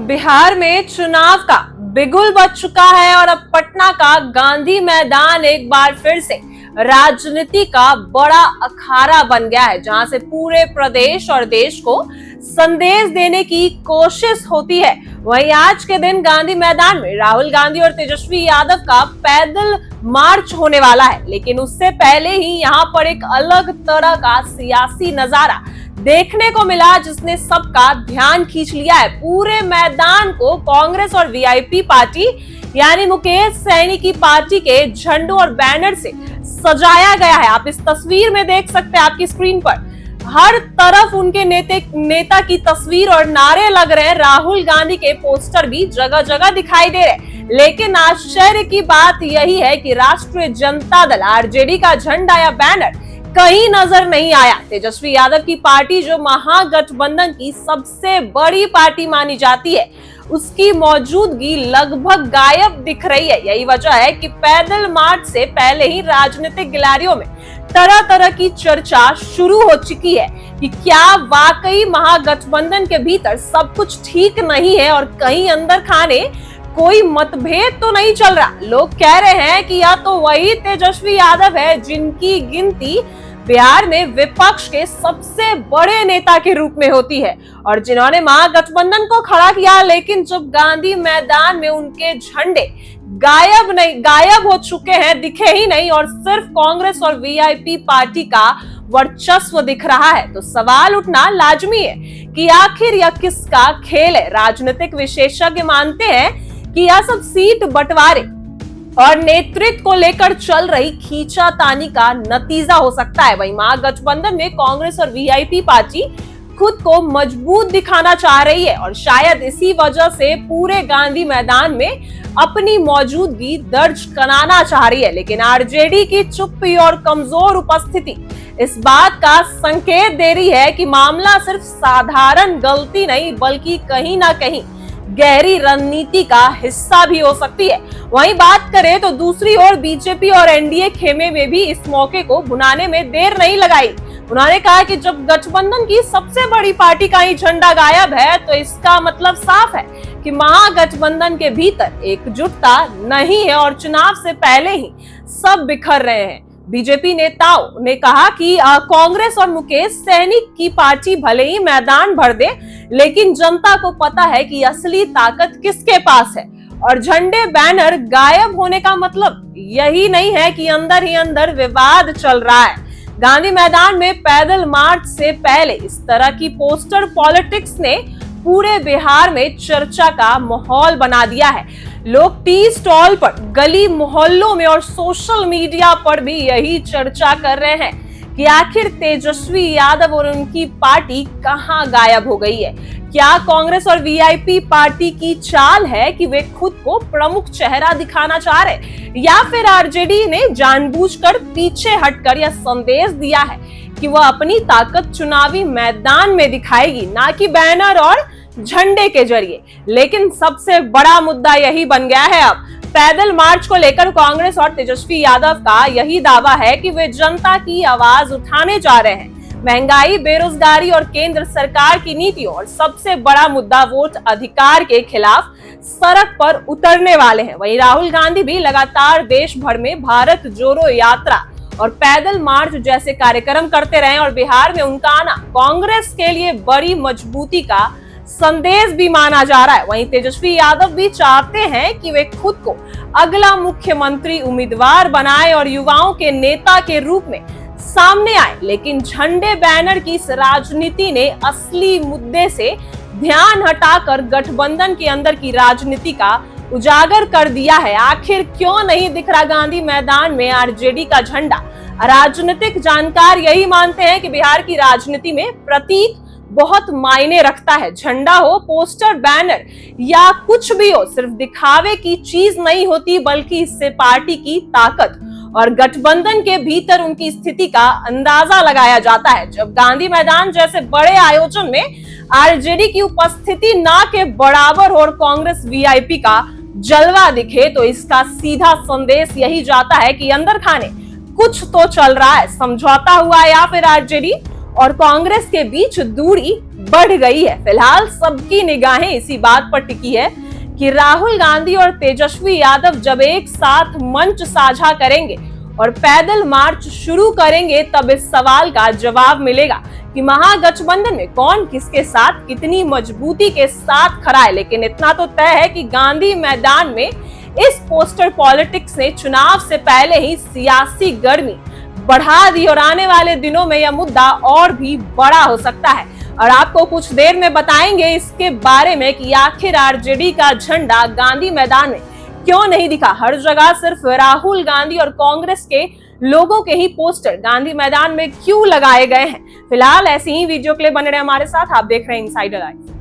बिहार में चुनाव का बिगुल बज चुका है और अब पटना का गांधी मैदान एक बार फिर से राजनीति का बड़ा अखाड़ा बन गया है, जहां से पूरे प्रदेश और देश को संदेश देने की कोशिश होती है। वहीं आज के दिन गांधी मैदान में राहुल गांधी और तेजस्वी यादव का पैदल मार्च होने वाला है, लेकिन उससे पहले ही यहां पर एक अलग तरह का सियासी नजारा देखने को मिला, जिसने सबका ध्यान खींच लिया है। पूरे मैदान को कांग्रेस और वीआईपी पार्टी यानी मुकेश सहनी की पार्टी के झंडों और बैनर से सजाया गया है। आप इस तस्वीर में देख सकते हैं, आपकी स्क्रीन पर हर तरफ उनके नेता की तस्वीर और नारे लग रहे हैं। राहुल गांधी के पोस्टर भी जगह जगह दिखाई दे रहे हैं। लेकिन आश्चर्य की बात यही है कि राष्ट्रीय जनता दल आरजेडी का झंडा या बैनर कहीं नजर नहीं आया। तेजस्वी यादव की पार्टी, जो महागठबंधन की सबसे बड़ी पार्टी मानी जाती है, उसकी मौजूदगी लगभग गायब दिख रही है। यही वजह है कि पैदल मार्च से पहले ही राजनीतिक गिलारियों में तरह तरह की चर्चा शुरू हो चुकी है कि क्या वाकई महागठबंधन के भीतर सब कुछ ठीक नहीं है और कहीं अंदर खाने कोई मतभेद तो नहीं चल रहा। लोग कह रहे हैं कि या तो वही तेजस्वी यादव है जिनकी गिनती बिहार में विपक्ष के सबसे बड़े नेता के रूप में होती है और जिन्होंने महागठबंधन को खड़ा किया, लेकिन जब गांधी मैदान में उनके झंडे गायब हो चुके हैं, दिखे ही नहीं और सिर्फ कांग्रेस और वीआईपी पार्टी का वर्चस्व दिख रहा है, तो सवाल उठना लाजमी है कि आखिर यह किसका खेल है। राजनीतिक विशेषज्ञ मानते हैं कि यह सब सीट बंटवारे और नेतृत्व को लेकर चल रही खींचातानी का नतीजा हो सकता है। वहीं महागठबंधन में कांग्रेस और वीआईपी पार्टी खुद को मजबूत दिखाना चाह रही है और शायद इसी वजह से पूरे गांधी मैदान में अपनी मौजूदगी दर्ज कराना चाह रही है। लेकिन आरजेडी की चुप्पी और कमजोर उपस्थिति इस बात का संकेत दे रही है कि मामला सिर्फ साधारण गलती नहीं, बल्कि कहीं ना कहीं गहरी रणनीति का हिस्सा भी हो सकती है। वहीं बात करें तो दूसरी ओर बीजेपी और एनडीए खेमे में भी इस मौके को भुनाने में देर नहीं लगाई। उन्होंने कहा कि जब गठबंधन की सबसे बड़ी पार्टी का ही झंडा गायब है, तो इसका मतलब साफ है कि महागठबंधन के भीतर एकजुटता नहीं है और चुनाव से पहले ही सब बिखर रहे हैं। बीजेपी नेताओं ने कहा कि कांग्रेस और मुकेश सहनी की पार्टी भले ही मैदान भर दे, लेकिन जनता को पता है कि असली ताकत किसके पास है और झंडे बैनर गायब होने का मतलब यही नहीं है कि अंदर ही अंदर विवाद चल रहा है। गांधी मैदान में पैदल मार्च से पहले इस तरह की पोस्टर पॉलिटिक्स ने पूरे बिहार में चर्चा का माहौल बना दिया है। लोग टी स्टॉल पर, गली मोहल्लों में और सोशल मीडिया पर भी यही चर्चा कर रहे हैं कि आखिर तेजस्वी यादव और उनकी पार्टी कहां गायब हो गई है। क्या कांग्रेस और वीआईपी पार्टी की चाल है कि वे खुद को प्रमुख चेहरा दिखाना चाह रहे, या फिर आरजेडी ने जानबूझकर पीछे हटकर यह संदेश दिया है कि वह अपनी ताकत चुनावी मैदान में दिखाएगी, ना कि बैनर और झंडे के जरिए। लेकिन सबसे बड़ा मुद्दा यही बन गया है अब पैदल मार्च को लेकर कांग्रेस और तेजस्वी यादव का यही दावा है कि वे जनता की आवाज उठाने जा रहे हैं। महंगाई, बेरोजगारी और केंद्र सरकार की नीतियों और सबसे बड़ा मुद्दा वोट अधिकार के खिलाफ सड़क पर उतरने वाले हैं। वहीं राहुल गांधी भी लगातार देश भर में भारत जोड़ो यात्रा और पैदल मार्च जैसे कार्यक्रम करते रहे और बिहार में उनका आना कांग्रेस के लिए बड़ी मजबूती का संदेश भी माना जा रहा है। वहीं तेजस्वी यादव भी चाहते हैं कि वे खुद को अगला मुख्यमंत्री उम्मीदवार बनाए और युवाओं के नेता के रूप में सामने आए। लेकिन झंडे बैनर की इस राजनीति ने असली मुद्दे से ध्यान हटाकर गठबंधन के अंदर की राजनीति का उजागर कर दिया है। आखिर क्यों नहीं दिख रहा गांधी मैदान में आरजेडी का झंडा? राजनीतिक जानकार यही मानते हैं कि बिहार की राजनीति में प्रतीक बहुत मायने रखता है। झंडा हो, पोस्टर, बैनर या कुछ भी हो, सिर्फ दिखावे की चीज नहीं होती, बल्कि इससे पार्टी की ताकत और गठबंधन के भीतर उनकी स्थिति का अंदाजा लगाया जाता है। जब गांधी मैदान जैसे बड़े आयोजन में आरजेडी की उपस्थिति ना के बराबर और कांग्रेस वीआईपी का जलवा दिखे, तो इसका सीधा संदेश यही जाता है कि अंदर खाने कुछ तो चल रहा है, समझौता हुआ, या फिर आरजेडी और कांग्रेस के बीच दूरी बढ़ गई है। फिलहाल सबकी निगाहें इसी बात पर टिकी है कि राहुल गांधी और तेजस्वी यादव जब एक साथ मंच साझा करेंगे और पैदल मार्च शुरू करेंगे, तब इस सवाल का जवाब मिलेगा कि महागठबंधन में कौन किसके साथ कितनी मजबूती के साथ खड़ा है। लेकिन इतना तो तय है कि गांधी मैदान में इस पोस्टर पॉलिटिक्स ने चुनाव से पहले ही सियासी गर्मी बढ़ा दी और आने वाले दिनों में यह मुद्दा और भी बड़ा हो सकता है। और आपको कुछ देर में बताएंगे इसके बारे में कि आखिर आरजेडी का झंडा गांधी मैदान में क्यों नहीं दिखा। हर जगह सिर्फ राहुल गांधी और कांग्रेस के लोगों के ही पोस्टर गांधी मैदान में क्यों लगाए गए हैं। फिलहाल ऐसी ही वीडियो के लिए बने रहे हमारे साथ। आप देख रहे हैं इनसाइडर लाइव।